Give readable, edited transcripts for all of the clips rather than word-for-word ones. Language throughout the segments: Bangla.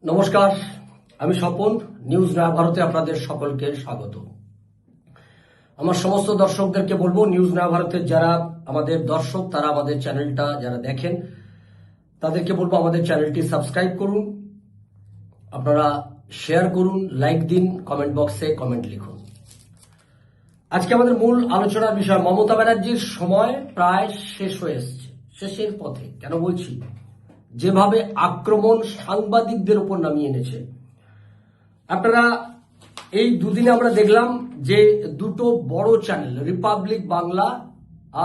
নমস্কার, আমি স্বপন। নিউজ নয়া ভারতে আপনাদের সকলকে স্বাগত। আমার সমস্ত দর্শকদেরকে বলবো, নিউজ নয়া ভারতের যারা আমাদের দর্শক, তারা আমাদের চ্যানেলটা যারা দেখেন, তাদেরকে বলবো আমাদের চ্যানেলটি সাবস্ক্রাইব করুন, আপনারা শেয়ার করুন, লাইক দিন, কমেন্ট বক্সে কমেন্ট লিখুন। আজকে আমাদের মূল আলোচনার বিষয়, মমতা ব্যানার্জির সময় প্রায় শেষ হয়ে এসছে, শেষের পথে। কেন বলছি? যেভাবে আক্রমণ সাংবাদিকদের উপর নামিয়ে এনেছে। আপনারা এই দুদিনে আমরা দেখলাম যে দুটো বড় চ্যানেল, রিপাবলিক বাংলা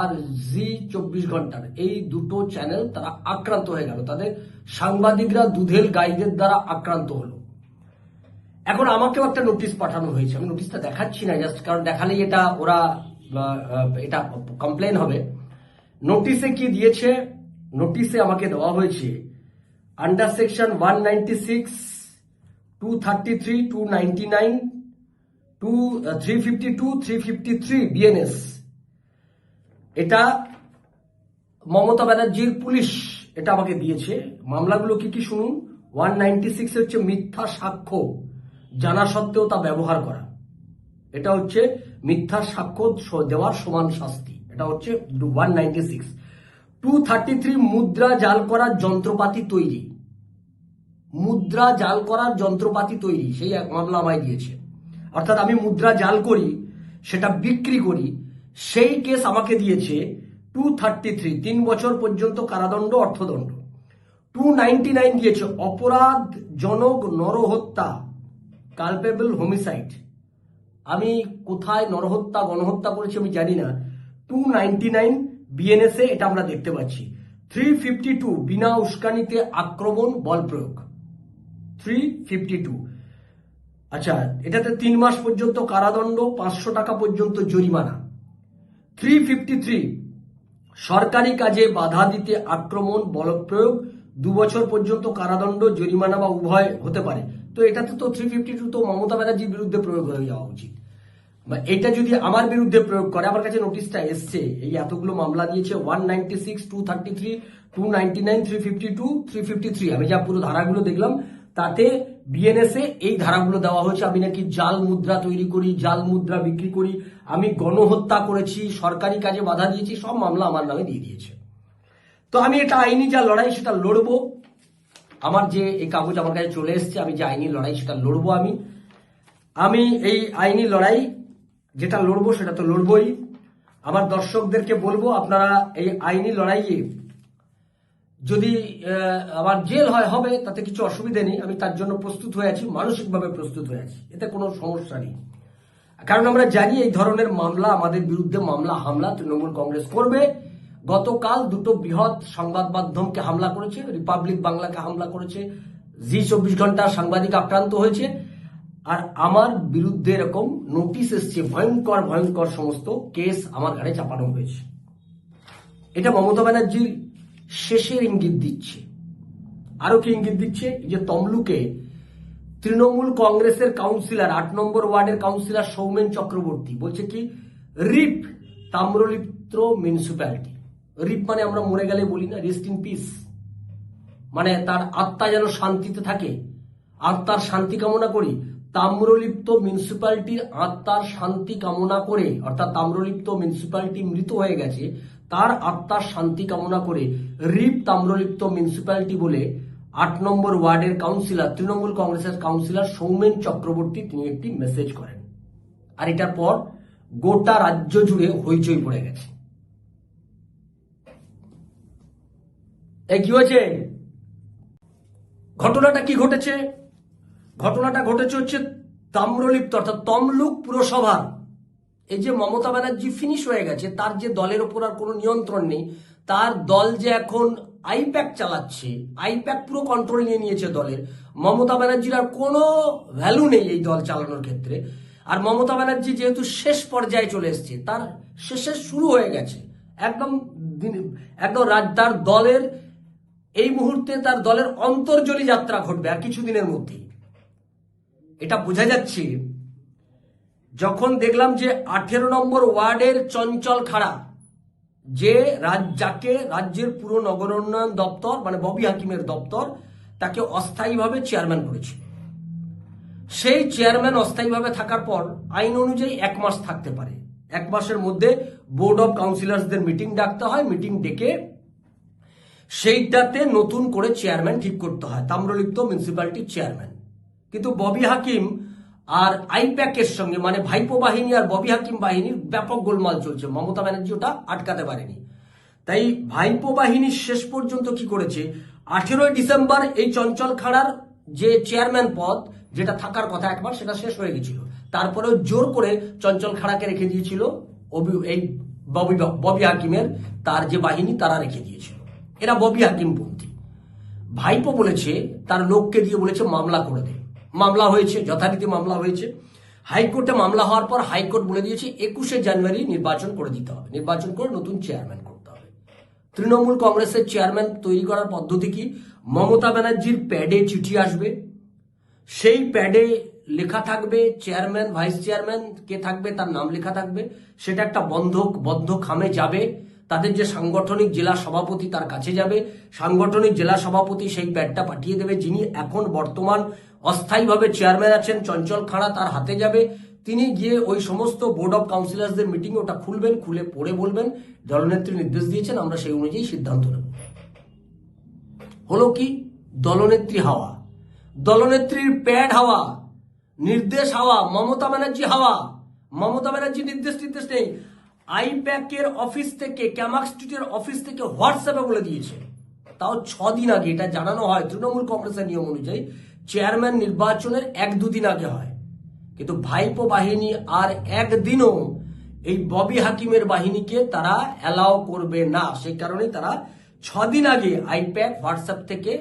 আর জি 24 ঘন্টার, এই দুটো চ্যানেল তারা আক্রান্ত হয়ে গেল। তাদের সাংবাদিকরা দুধেল গাইদের দ্বারা আক্রান্ত হলো। এখন আমাকেও একটা নোটিশ পাঠানো হয়েছে। আমি নোটিশটা দেখাচ্ছি না, জাস্ট কারণ দেখালেই এটা ওরা এটা কমপ্লেন হবে। নোটিশে কি দিয়েছে? নোটিশে আমাকে দেওয়া হয়েছে আন্ডার সেকশন 196, 233, 299, 352, 353 বিএনএস। এটা মমতা ব্যানার্জির পুলিশ এটা আমাকে দিয়েছে। মামলাগুলো কি কি শুনুন। 196 হচ্ছে মিথ্যা সাক্ষ্য জানা সত্ত্বেও তা ব্যবহার করা, এটা হচ্ছে মিথ্যা সাক্ষ্য দেওয়ার সমান শাস্তি, এটা হচ্ছে 196। 233 মুদ্রা জাল করার যন্ত্রপাতি তৈরি, মুদ্রা জাল করার যন্ত্রপাতি তৈরি, সেই এক মামলা আমায় দিয়েছে। অর্থাৎ আমি মুদ্রা জাল করি, সেটা বিক্রি করি, সেই কেস আমাকে দিয়েছে 233, 3 বছর পর্যন্ত কারাদণ্ড, অর্থদণ্ড। 299 দিয়েছে অপরাধজনক নরহত্যা, কালপেবল হোমিসাইড। আমি কোথায় নরহত্যা গণহত্যা করেছি আমি জানি না। 299 বিএনএসএ এটা আমরা দেখতে পাচ্ছি। 352 বিনা উস্কানিতে আক্রমণ বল প্রয়োগ, 352। আচ্ছা, এটাতে 3 মাস পর্যন্ত কারাদণ্ড, 500 টাকা পর্যন্ত জরিমানা। 353 সরকারি কাজে বাধা দিতে আক্রমণ বল প্রয়োগ, 2 বছর পর্যন্ত কারাদণ্ড, জরিমানা বা উভয় হতে পারে। তো এটাতে তো 352 তো মমতা ব্যানার্জির বিরুদ্ধে প্রয়োগ হয়ে যাওয়া উচিত। এটা যদি আমার বিরুদ্ধে প্রয়োগ করে, আমার কাছে নোটিশটা এসছে, এই এতগুলো মামলা দিয়েছে, 196, 233, 299, 352, 353। আমি যা পুরো ধারাগুলো দেখলাম, তাতে বিএনএসএ এই ধারাগুলো দেওয়া হয়েছে। আমি নাকি জাল মুদ্রা তৈরি করি, জাল মুদ্রা বিক্রি করি, আমি গণহত্যা করেছি, সরকারি কাজে বাধা দিয়েছি, সব মামলা আমার নামে দিয়ে দিয়েছে। তো আমি এটা আইনি যা লড়াই সেটা লড়বো। আমার যে এই কাগজ আমার কাছে চলে এসছে, আমি যে আইনি লড়াই সেটা লড়বো। আমি এই আইনি লড়াই যেটা লড়বো সেটা তো লড়বই। আমার দর্শকদেরকে বলবো, আপনারা এই আইনি লড়াইয়ে যদি আমার জেল হবে, তাতে কিছু অসুবিধা নেই। আমি তার জন্য প্রস্তুত হয়ে আছি, মানসিকভাবে প্রস্তুত হয়ে আছি, এতে কোনো সমস্যা নেই। কারণ আমরা জানি এই ধরনের মামলা, আমাদের বিরুদ্ধে মামলা হামলা তৃণমূল কংগ্রেস করবে। গতকাল দুটো বৃহৎ সংবাদ মাধ্যমকে হামলা করেছে, রিপাবলিক বাংলাকে হামলা করেছে, জি 24 ঘন্টা সাংবাদিক আক্রান্ত হয়েছে। আর আমার বিরুদ্ধে এরকম নোটিশ এসছে, ভয়ঙ্কর ভয়ঙ্কর সমস্ত কেস আমার ঘাড়ে চাপানো হয়েছে। এটা মমতা ব্যানার্জির শেষের ইঙ্গিত দিচ্ছে। আরো কি ইঙ্গিত দিচ্ছে? যে তমলুকে তৃণমূল কংগ্রেসের কাউন্সিলর, 8 নম্বর ওয়ার্ডের কাউন্সিলর সৌমেন চক্রবর্তী বলছে কি, রিপ তাম্রলিপ্ত মিউনিসিপ্যালিটি। রিপ মানে আমরা মরে গেলে বলি না রেস্ট ইন পিস, মানে তার আত্মা যেন শান্তিতে থাকে, আত্মার শান্তি কামনা করি। তাম্রলিপ্ত মিউনিসিপ্যালিটির আত্মার শান্তি কামনা করে, অর্থাৎ তাম্রলিপ্ত মিউনিসিপ্যালিটি মৃত হয়ে গেছে, তার আত্মার শান্তি কামনা করে রিপ তাম্রলিপ্ত মিউনিসিপ্যালিটি বলে 8 নম্বর ওয়ার্ডের কাউন্সিলর, তৃণমূল কংগ্রেসের কাউন্সিলর সৌমেন চক্রবর্তী তিনি একটি মেসেজ করেন। আর এটার পর গোটা রাজ্য জুড়ে হইচই পড়ে গেছে। এই কি হয়েছে? ঘটনাটা কি ঘটেছে? ঘটনাটা ঘটেছে হচ্ছে তাম্রলিপ্ত, অর্থাৎ তমলুক পুরসভার এই যে মমতা ব্যানার্জি ফিনিশ হয়ে গেছে, তার যে দলের ওপর আর কোনো নিয়ন্ত্রণ নেই, তার দল যে এখন আইপ্যাক চালাচ্ছে, আইপ্যাক পুরো কন্ট্রোল নিয়ে নিয়েছে দলের। মমতা ব্যানার্জির আর কোনো ভ্যালু নেই এই দল চালানোর ক্ষেত্রে। আর মমতা ব্যানার্জি যেহেতু শেষ পর্যায়ে চলে এসছে, তার শেষের শুরু হয়ে গেছে একদম একদম তার দলের এই মুহূর্তে তার দলের অন্তর্জলি যাত্রা ঘটবে আর কিছুদিনের মধ্যেই। এটা বোঝা যাচ্ছে যখন দেখলাম যে 18 নম্বর ওয়ার্ডের চঞ্চল খাড়া, যে যাকে রাজ্যের পুরো নগর উন্নয়ন দপ্তর মানে ববি হাকিমের দপ্তর, তাকে অস্থায়ীভাবে চেয়ারম্যান করেছিল। সেই চেয়ারম্যান অস্থায়ীভাবে থাকার পর আইন অনুযায়ী 1 মাস থাকতে পারে। 1 মাসের মধ্যে বোর্ড অফ কাউন্সিলরসদের মিটিং ডাকতে হয়, মিটিং ডেকে সেইটাতে নতুন করে চেয়ারম্যান ঠিক করতে হয়, তাম্রলিপ্ত মিউনিসিপ্যালিটির চেয়ারম্যান। কিন্তু ববি হাকিম আর আইপ্যাকের সঙ্গে, মানে ভাইপো বাহিনী আর ববি হাকিম বাহিনীর ব্যাপক গোলমাল চলছে। মমতা ব্যানার্জি ওটা আটকাতে পারেনি। তাই ভাইপো বাহিনী শেষ পর্যন্ত কি করেছে, 18 ডিসেম্বর এই চঞ্চল খাড়ার যে চেয়ারম্যান পদ, যেটা থাকার কথা 1 মাস, সেটা শেষ হয়ে গেছিল। তারপরেও জোর করে চঞ্চল খাড়াকে রেখে দিয়েছিল এই ববি হাকিমের, তার যে বাহিনী তারা রেখে দিয়েছিল। এরা ববি হাকিম পন্থী। ভাইপো বলেছে তার লোককে দিয়ে বলেছে মামলা করে দে। মামলা হয়েছে, যথারীতি মামলা হয়েছে। হাইকোর্টে মামলা হওয়ার পর হাইকোর্ট বলে দিয়েছে 21শে জানুয়ারি নির্বাচন করে দিতে হবে, নির্বাচন করে নতুন চেয়ারম্যান করতে হবে। তৃণমূল কংগ্রেসের চেয়ারম্যান তৈরি করার পদ্ধতি কি, মমতা ব্যানার্জির প্যাডে চিঠি আসবে, সেই প্যাডে লেখা থাকবে চেয়ারম্যান, ভাইস চেয়ারম্যান কে থাকবে তার নাম লেখা থাকবে, সেটা একটা বদ্ধ খামে যাবে, তাদের যে সাংগঠনিক জেলা সভাপতি তার কাছে যাবে, সাংগঠনিক জেলা সভাপতি সেই প্যাডটা পাঠিয়ে দেবে, যিনি এখন বর্তমান অস্থায়ীভাবে চেয়ারম্যান আছেন চঞ্চল খাড়া, তার হাতে যাবে। তিনি গিয়ে ওই সমস্ত বোর্ড অফ কাউন্সিলরসদের মিটিং ওটা খুলবেন, খুলে পড়ে বলবেন দলনেত্রী নির্দেশ দিয়েছেন, আমরা সেই অনুযায়ী সিদ্ধান্ত নেব। হলো কি, দলনেত্রী হাওয়া, দলনেত্রীর প্যাড হাওয়া, নির্দেশ হাওয়া, মমতা ব্যানার্জি হাওয়া। মমতা ব্যানার্জি নির্দেশ নেই, আইপ্যাকের অফিস থেকে, ক্যামাক স্ট্রিটের অফিস থেকে হোয়াটসঅ্যাপে বলে দিয়েছে। তাও 6 দিন আগে এটা জানানো হয় তৃণমূল কংগ্রেসের নিয়ম অনুযায়ী, চেয়ারম্যান নির্বাচনের 1-2 দিন আগে হয়। কিন্তু ভাইপো বাহিনী আর একদিনও এই ববি হাকিমের বাহিনীকে তারা অ্যালাউ করবে না। সেই কারণেই তারা 6 দিন আগে আইপ্যাক হোয়াটসঅ্যাপ থেকে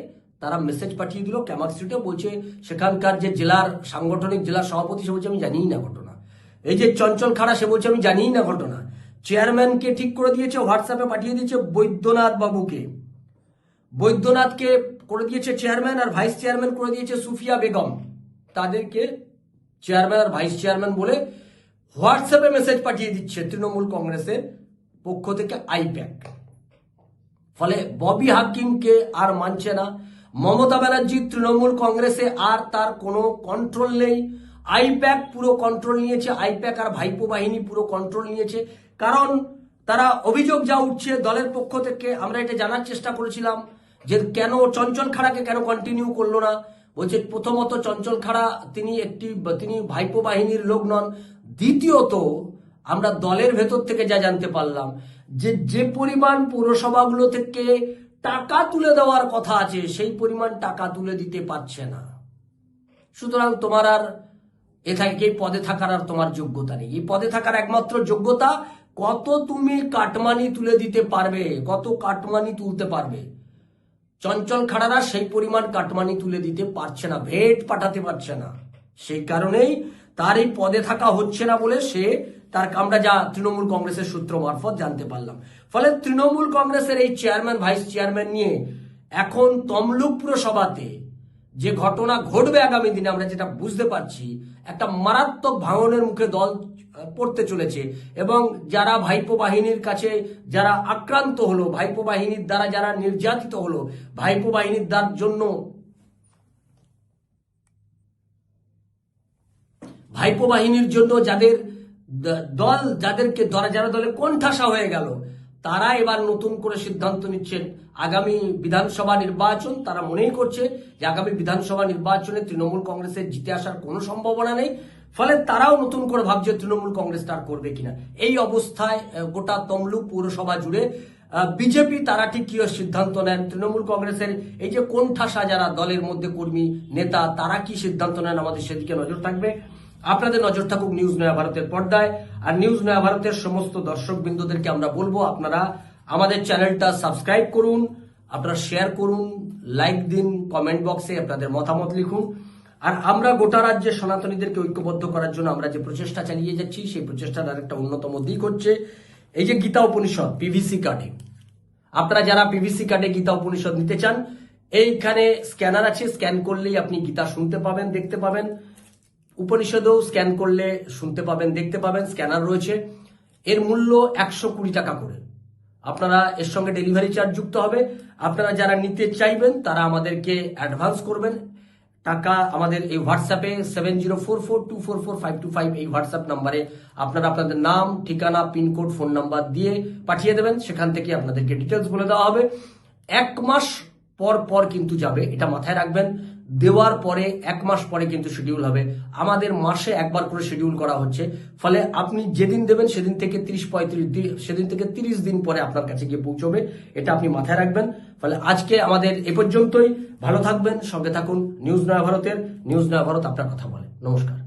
তারা মেসেজ পাঠিয়ে দিল ক্যামাক স্ট্রিটে, বলছে সেখানকার যে জেলার সাংগঠনিক জেলা সভাপতি সে বলছে আমি জানিই না ঘটনা। এই যে চঞ্চল খাড়া সে বলছে আমি জানিই না ঘটনা। চেয়ারম্যানকে ঠিক করে দিয়েছে, হোয়াটসঅ্যাপে পাঠিয়ে দিয়েছে বৈদ্যনাথ বাবুকে, বৈদ্যনাথকে করে দিয়েছে চেয়ারম্যান, আর ভাইস চেয়ারম্যান করে দিয়েছে সুফিয়া বেগম। তাদেরকে চেয়ারম্যান আর ভাইস চেয়ারম্যান বলে হোয়াটসঅ্যাপে মেসেজ পাঠিয়ে দিচ্ছে তৃণমূল কংগ্রেসের পক্ষ থেকে আইপ্যাক। ফলে ববি হাকিমকে আর মানছে না মমতা ব্যানার্জি, তৃণমূল কংগ্রেসে আর তার কোনো কন্ট্রোল নেই। আইপ্যাক পুরো কন্ট্রোল নিয়েছে, আইপ্যাক আর ভাইপো বাহিনী পুরো কন্ট্রোল নিয়েছে। কারণ তারা অভিযোগ যা উঠছে দলের পক্ষ থেকে, আমরা এটা জানার চেষ্টা করেছিলাম যে কেন চঞ্চল খাড়াকে কেন কন্টিনিউ করলো না। বলছে প্রথমত চঞ্চল খাড়া তিনি ভাইপো বাহিনীর লোক নন। দ্বিতীয়ত আমরা দলের ভেতর থেকে যা জানতে পারলাম যে পরিমাণ পৌরসভাগুলো থেকে টাকা তুলে দেওয়ার কথা আছে সেই পরিমাণ টাকা তুলে দিতে পারছে না। সুতরাং তোমার আর এই পদে থাকার আর তোমার যোগ্যতা নেই। এই পদে থাকার একমাত্র যোগ্যতা কত তুমি কাটমানি তুলে দিতে পারবে, কত কাটমানি তুলতে পারবে। চঞ্চল খাড়ারা সেই পরিমাণ কাটমানি তুলে দিতে পারছে না, ভেট পাঠাতে পারছে না। সেই কারণেই তার এই পদে থাকা হচ্ছে না বলে আমরা যা তৃণমূল কংগ্রেসের সূত্র মারফত জানতে পারলাম। ফলে তৃণমূল কংগ্রেসের এই চেয়ারম্যান, ভাইস চেয়ারম্যান নিয়ে এখন তমলুক পুরসভাতে যে ঘটনা ঘটবে আগামী দিনে, আমরা যেটা বুঝতে পারছি, একটা মারাত্মক ভাঙনের মুখে দল পড়তে চলেছে। এবং যারা ভাইপো বাহিনীর কাছে যারা আক্রান্ত হলো, ভাইপো বাহিনীর দ্বারা যারা নির্যাতিত হলো, ভাইপো বাহিনীর জন্য ভাইপো বাহিনীর জন্য যাদেরকে যারা দলে কোণঠাসা হয়ে গেল, তারা এবার নতুন করে সিদ্ধান্ত নিচ্ছেন আগামী বিধানসভা নির্বাচন। তারা মনেই করছে যে আগামী বিধানসভা নির্বাচনে তৃণমূল কংগ্রেসের জিতে আসার কোনো সম্ভাবনা নেই। ফলে তারাও নতুন করে ভাবছে তৃণমূল কংগ্রেস তার করবে কিনা। এই অবস্থায় গোটা তমলুক পৌরসভা জুড়ে বিজেপি তারা ঠিক কি সিদ্ধান্ত নেন, তৃণমূল কংগ্রেসের এই যে কোণঠাসা যারা দলের মধ্যে কর্মী নেতা, তারা কি সিদ্ধান্ত নেন, আমাদের সেদিকে নজর থাকবে। আপনাদের নজর থাকুক নিউজ নয়া ভারতের পর্দায়। আর নিউজ নয়া ভারতের সমস্ত দর্শক বিন্দুদেরকে আমরা বলবো আপনারা আমাদের চ্যানেলটা সাবস্ক্রাইব করুন, আপনারা শেয়ার করুন, লাইক দিন, কমেন্ট বক্সে আপনাদের মতামত লিখুন। আর আমরা গোটা রাজ্যের সনাতনীদেরকে ঐক্যবদ্ধ করার জন্য আমরা যে প্রচেষ্টা চালিয়ে যাচ্ছি, সেই প্রচেষ্টার আরেকটা অন্যতম দিক হচ্ছে এই যে গীতা উপনিষদ পিভিসি কার্ডে। আপনারা যারা পিভিসি কার্ডে গীতা উপনিষদ নিতে চান, এইখানে স্ক্যানার আছে, স্ক্যান করলেই আপনি গীতা শুনতে পাবেন, দেখতে পাবেন। উপনিষদও স্ক্যান করলে শুনতে পাবেন, দেখতে পাবেন, স্ক্যানার রয়েছে। এর মূল্য 120 টাকা করে। আপনারা এর সঙ্গে ডেলিভারি চার্জ যুক্ত হবে। আপনারা যারা নিতে চাইবেন তারা আমাদেরকে অ্যাডভান্স করবেন টাকা আমাদের এই হোয়াটসঅ্যাপে 7044244525 এই হোয়াটসঅ্যাপ নাম্বারে আপনারা আপনাদের নাম, ঠিকানা, পিনকোড, ফোন নাম্বার দিয়ে পাঠিয়ে দেবেন। সেখান থেকে আপনাদেরকে ডিটেলস বলে দেওয়া হবে। 1 মাস পর পর কিন্তু যাবে, এটা মাথায় রাখবেন। দেওয়ার পরে 1 মাস পরে কিন্তু শিডিউল হবে। আমাদের মাসে একবার করে শিডিউল করা হচ্ছে, ফলে আপনি যেদিন দেবেন সেদিন থেকে 30 দিন পরে আপনার কাছে গিয়ে পৌঁছবে। এটা আপনি মাথায় রাখবেন। ফলে আজকে আমাদের এ পর্যন্তই। ভালো থাকবেন, সঙ্গে থাকুন নিউজ নয়া ভারতের। নিউজ নয়া ভারত আপনার কথা বলে। নমস্কার।